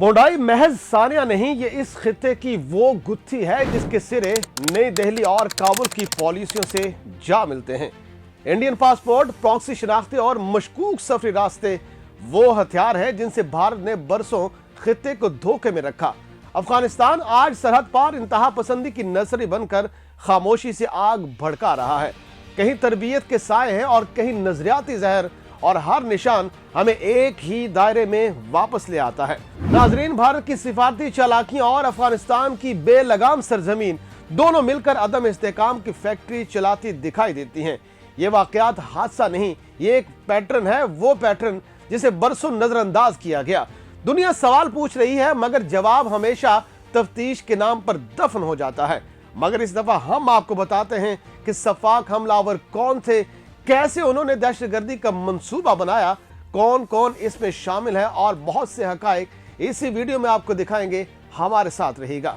बोंडाई महज सानिया नहीं, ये इस खित्ते की वो गुत्थी है जिसके सिरे नई दिल्ली और काबुल की पॉलिसियों से जा मिलते हैं। इंडियन पासपोर्ट, प्रॉक्सी शनाख्ते और मशकूक सफरी रास्ते वो हथियार है जिनसे भारत ने बरसों खित्ते को धोखे में रखा। अफगानिस्तान आज सरहद पार इंतहा पसंदी की नर्सरी बनकर खामोशी से आग भड़का रहा है। कहीं तरबियत के साए हैं और कहीं नजरियाती जहर, और हर निशान हमें एक ही दायरे में वापस ले आता है। नाजरीन, भारत की सिफारती चालाकियां और अफगानिस्तान की बेलगाम सरजमीन दोनों मिलकर अदम इस्तेहकाम की फैक्ट्री चलाती दिखाई देती हैं। ये वाकयात हादसा नहीं, ये एक पैटर्न है, वो पैटर्न जिसे बरसों नजरअंदाज किया गया। दुनिया सवाल पूछ रही है मगर जवाब हमेशा तफ्तीश के नाम पर दफन हो जाता है। मगर इस दफा हम आपको बताते हैं कि सफाक हमलावर कौन थे, कैसे उन्होंने दहशतगर्दी का मंसूबा बनाया, कौन कौन इसमें शामिल है, और बहुत से हकायक इसी वीडियो में आपको दिखाएंगे। हमारे साथ रहिएगा।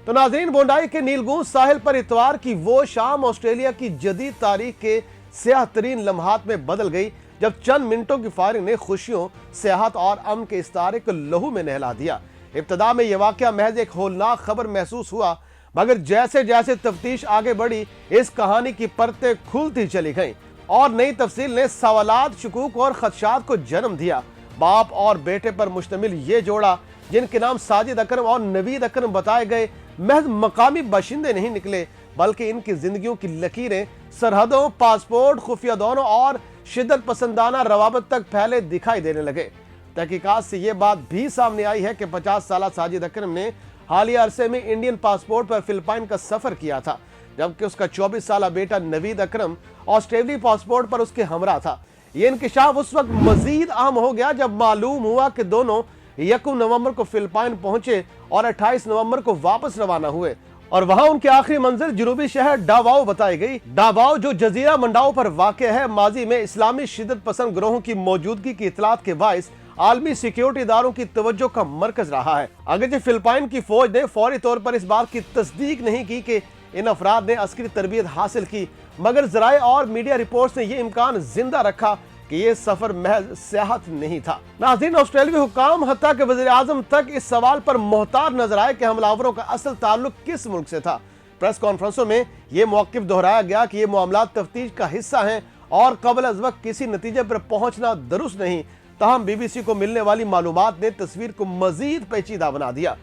तो नाज़रीन, बोंडाई के नीलगूंज साहिल पर इतवार की वो शाम ऑस्ट्रेलिया की जदीद तारीख के स्याह तरीन लम्हात में बदल गई जब चंद मिनटों की फायरिंग ने खुशियों, सेहत और अमन के इस्तारे को लहू में नहला दिया। इब्तदा में यह वाकया महज एक होलनाक खबर महसूस हुआ, मगर जैसे जैसे तफ्तीश आगे बढ़ी इस कहानी की परतें खुलती चली गईं और नई तफसील ने सवालात, शुकूक और खदशात को जन्म दिया। बाप और बेटे पर मुश्तमिल ये जोड़ा, जिनके नाम साजिद अकरम और नवीद अकरम बताए गए, महज मकामी बाशिंदे नहीं निकले, बल्कि इनकी जिंदगियों की लकीरें सरहदों, पासपोर्ट, खुफिया दौरों और शिद्दत पसंदाना रवाबत तक फैले दिखाई देने लगे। तहकीकात से ये बात भी सामने आई है कि 50 साल साजिद अकरम ने हालिया अरसे में इंडियन पासपोर्ट पर फिलिपाइन का सफर किया था, जबकि उसका 24 साल बेटा नवीद अकरम ऑस्ट्रेलियाई पासपोर्ट पर उसके हमरा था। ये इंकिशाफ उस वक्त मजीद अहम हो गया जब मालूम हुआ कि दोनों 1 नवंबर को फिलिपाइन पहुंचे और 28 नवंबर को वापस रवाना हुए, और वहां उनकी आखिरी मंजिल जुनूबी शहर डावाओ बताई गई। डावाओ जो जजीरा मंडाओ पर वाक़ है, माजी में इस्लामी शिद्दत पसंद ग्रोहों की मौजूदगी की इतलात के बाइस आलमी सिक्योरिटी इदारों की तवज्जो का मरकज रहा है। अगरचे फिलिपाइन की फौज ने फौरी तौर पर इस बात की तस्दीक नहीं की कि इन अफराद ने अस्करी तरबियत हासिल की, मगर ज़राए और मीडिया रिपोर्ट्स ने यह इम्कान जिंदा रखा कि यह सफर महज सियाहत नहीं था। नाज़रीन, ऑस्ट्रेलियाई हुक्काम हत्ता के वज़ीर आज़म तक इस सवाल पर मोहतार नजर आए कि हमलावरों का असल ताल्लुक किस मुल्क से था। प्रेस कॉन्फ्रेंसों में यह मौक़िफ़ दोहराया गया कि ये मामलात तफ्तीश का हिस्सा हैं और क़ब्ल अज़ वक्त किसी नतीजे पर पहुंचना दुरुस्त नहीं। तहम BBC को मिलने वाली मालूमात ने तस्वीर को मजीद पेचीदा बना दिया।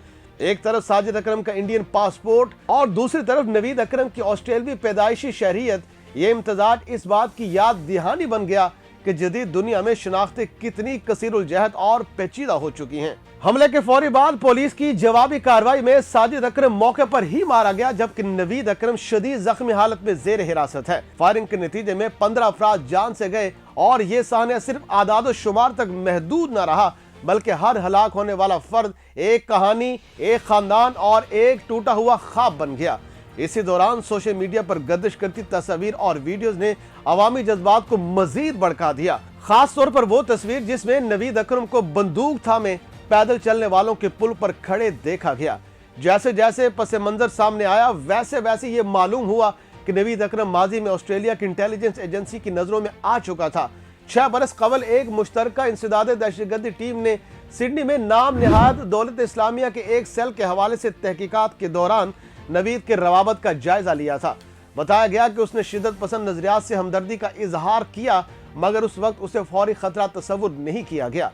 एक तरफ साजिद अकरम का इंडियन पासपोर्ट और दूसरी तरफ नवीद अकरम की ऑस्ट्रेलियाई पैदाइशी शहरियत। ये इम्तजाज इस बात की याद दहानी बन गया कि जदीद दुनिया में शनाख्तें कितनी कसीरुल जहत और पेचीदा हो चुकी हैं। हमले के फौरी बाद पुलिस की जवाबी कार्रवाई में साजिद अकरम मौके पर ही मारा गया, जबकि नवीद अकरम शदीद जख्मी हालत में जेर हिरासत है। फायरिंग के नतीजे में 15 अफराद जान से गए, और ये सानिया सिर्फ आदाद शुमार तक महदूद न रहा, बल्कि हर हलाक होने वाला फर्द एक कहानी, एक खानदान और एक टूटा हुआ ख्वाब बन गया। इसी दौरान सोशल मीडिया पर गर्दिश करती तस्वीर और वीडियोस ने अवामी जज्बात को मजीद भड़का दिया। खास तौर पर वो तस्वीर जिसमें नवीद अकरम को बंदूक थामे पैदल चलने वालों के पुल पर खड़े देखा गया। जैसे जैसे पस मंजर सामने आया, वैसे वैसे ये मालूम हुआ कि नवीद अकरम माजी में ऑस्ट्रेलिया की इंटेलिजेंस एजेंसी की नजरों में आ चुका था। 6 बरस कबल एक मुश्तरका इंसदाद दहशतगर्दी टीम ने सिडनी में नाम निहाद दौलत इस्लामिया के एक सेल के हवाले से तहकीकात के दौरान नवीद के रवाबत का जायजा लिया था। बताया गया कि उसने शिद्दत पसंद नजरियात से हमदर्दी का इजहार किया, मगर उस वक्त उसे फौरी खतरा तस्वुर नहीं किया गया।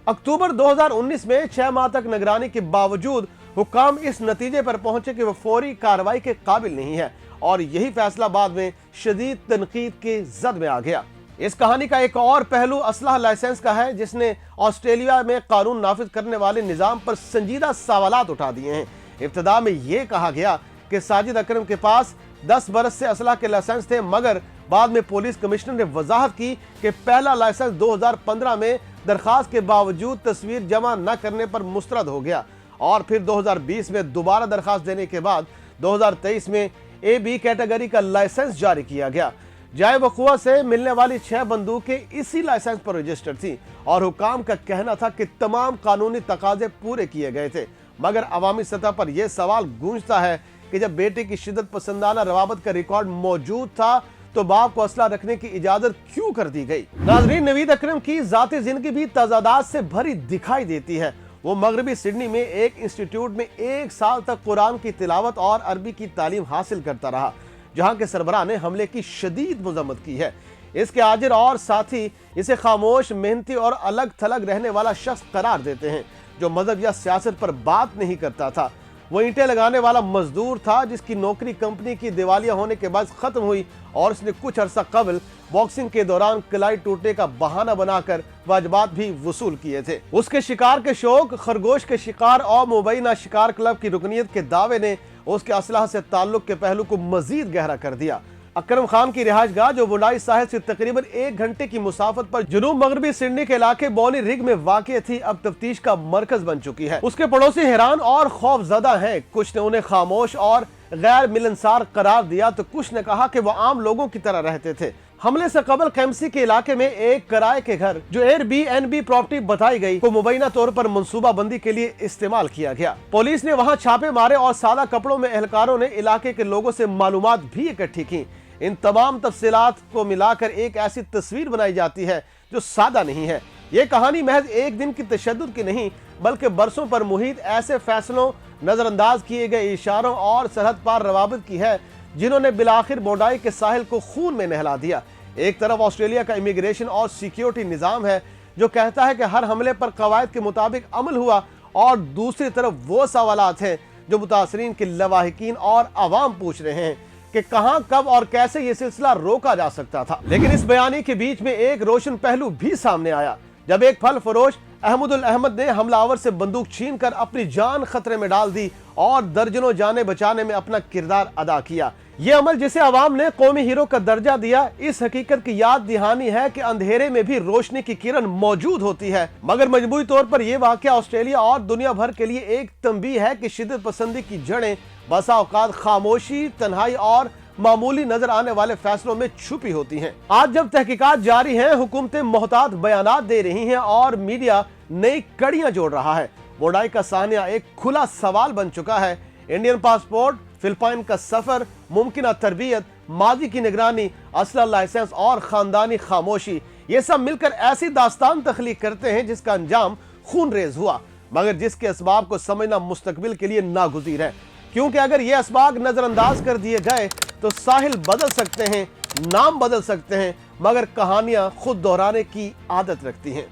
अक्टूबर 2019 में 6 माह तक निगरानी के बावजूद हुक्काम इस नतीजे पर पहुंचे कि वह फौरी कार्रवाई के काबिल नहीं है, और यही फैसला बाद में शदीद तनकीद की जद में आ गया। इस कहानी का एक और पहलू असलहा लाइसेंस का है, जिसने ऑस्ट्रेलिया में कानून नाफिज करने वाले निज़ाम पर संजीदा सवालात उठा दिए हैं। इब्तदा में यह कहा गया कि साजिद अकरम के पास 10 बरस से असलहा के लाइसेंस थे, मगर बाद में पुलिस कमिश्नर ने वजाहत की कि पहला लाइसेंस 2015 में दरखास्त के बावजूद तस्वीर जमा न करने पर मुस्तरद हो गया, और फिर 2020 में दोबारा दरखास्त देने के बाद 2023 में AB कैटेगरी का लाइसेंस जारी किया गया। जाए वकुआ से मिलने वाली 6 बंदूकें इसी लाइसेंस पर रजिस्टर्ड थी, और हुकाम का कहना था कि तमाम कानूनी तकाजे पूरे किए गए थे। मगर अवामी सतह पर यह सवाल गूंजता है कि जब बेटे की शिद्दत पसंदाना रवाबत का रिकॉर्ड मौजूद था, तो बाप को असला रखने की इजाजत क्यों कर दी गई। नाजरीन, नवीद अकरम की जाती जिंदगी भी तजादात से भरी दिखाई देती है। वो मगरबी सिडनी में एक इंस्टीट्यूट में 1 साल तक कुरान की तिलावत और अरबी की तालीम हासिल करता रहा, जहां के सरबराह ने हमले की शदीद मजम्मत की है। इसके आजिर और साथी इसे खामोश, मेहनती और अलग थलग रहने वाला शख्स करार देते हैं, जो मजहब या सियासत पर बात नहीं करता था। वो ईंटें लगाने वाला मजदूर था, जिसकी नौकरी कंपनी की दिवालिया होने के बाद खत्म हुई और उसने कुछ अरसा कबल बॉक्सिंग के दौरान कलाई टूटने का बहाना बनाकर वाजबात भी वसूल किए थे। उसके शिकार के शौक, खरगोश के शिकार और मुबैना शिकार क्लब की रुकनीत के दावे ने उसके असलहा से ताल्लुक के पहलू को मजीद गहरा कर दिया। अकरम खान की रिहाइशगाह, जो वुडाई साहिल से तकरीबन 1 घंटे की मुसाफत पर जुनूब मगरबी सिडनी के इलाके बॉनी रिग में वाक़ थी, अब तफ्तीश का मरकज बन चुकी है। उसके पड़ोसी हैरान और खौफजदा हैं। कुछ ने उन्हें खामोश और गैर मिलनसार करार दिया, तो कुछ ने कहा कि वह आम लोगों की तरह रहते थे। हमले से कबल कैम्सी के इलाके में एक किराए के घर, जो एयरबीएनबी प्रॉपर्टी बताई गई, को मुबैना तौर पर मंसूबा बंदी के लिए इस्तेमाल किया गया। पुलिस ने वहां छापे मारे और सादा कपड़ों में एहलकारों ने इलाके के लोगों से मालूमात भी इकट्ठी की। इन तमाम तफसीलात को मिलाकर एक ऐसी तस्वीर बनाई जाती है जो सादा नहीं है। ये कहानी महज एक दिन की तशद्दुद की नहीं, बल्कि बरसों पर मुहित ऐसे फैसलों, नजरअंदाज किए गए इशारों और सरहद पार रवाबित की है, जिन्होंने बिलाखिर बोंडाई के साहिल को खून में नहला दिया। एक तरफ ऑस्ट्रेलिया का इमिग्रेशन और सिक्योरिटी निज़ाम है, जो कहता है कि हर हमले पर कवायद के मुताबिक अमल हुआ, और दूसरी तरफ वो सवालात हैं जो मुतासरीन के लवाहिकीन और अवाम पूछ रहे हैं कि कहां, कब और कैसे ये सिलसिला रोका जा सकता था। लेकिन इस बयानी के बीच में एक रोशन पहलू भी सामने आया, जब एक फल फरोश अहमदुल अहमद ने हमलावर से बंदूक छीनकर अपनी जान खतरे में डाल दी और दर्जनों जानें बचाने में अपना किरदार अदा किया। ये अमल, जिसे अवाम ने कौमी हीरो का दर्जा दिया, इस हकीकत की याद दहानी है कि अंधेरे में भी रोशनी की किरण मौजूद होती है। मगर मजबूरी तौर पर यह वाकया ऑस्ट्रेलिया और दुनिया भर के लिए एक तंबीह है कि शिद्दत पसंदी की जड़ें बसा औकात खामोशी, तन्हाई और मामूली नजर आने वाले फैसलों में छुपी होती हैं। आज जब तहकीकात जारी हैं, हुकूमतें मोहतात बयानात दे रही हैं और मीडिया नई कड़ियां जोड़ रहा है, बोंडाई का सानिया एक खुला सवाल बन चुका है। इंडियन पासपोर्ट, फिलिपाइन का सफर, मुमकिन तरबियत, माजी की निगरानी, असला लाइसेंस और खानदानी खामोशी, ये सब मिलकर ऐसी दास्तान तख्लीक करते हैं जिसका अंजाम खूनरेज हुआ, मगर जिसके असबाब को समझना मुस्तकबिल के लिए नागुज़ीर है। क्योंकि अगर ये असबाब नजरअंदाज कर दिए गए तो साहिल बदल सकते हैं, नाम बदल सकते हैं, मगर कहानियां खुद दोहराने की आदत रखती हैं।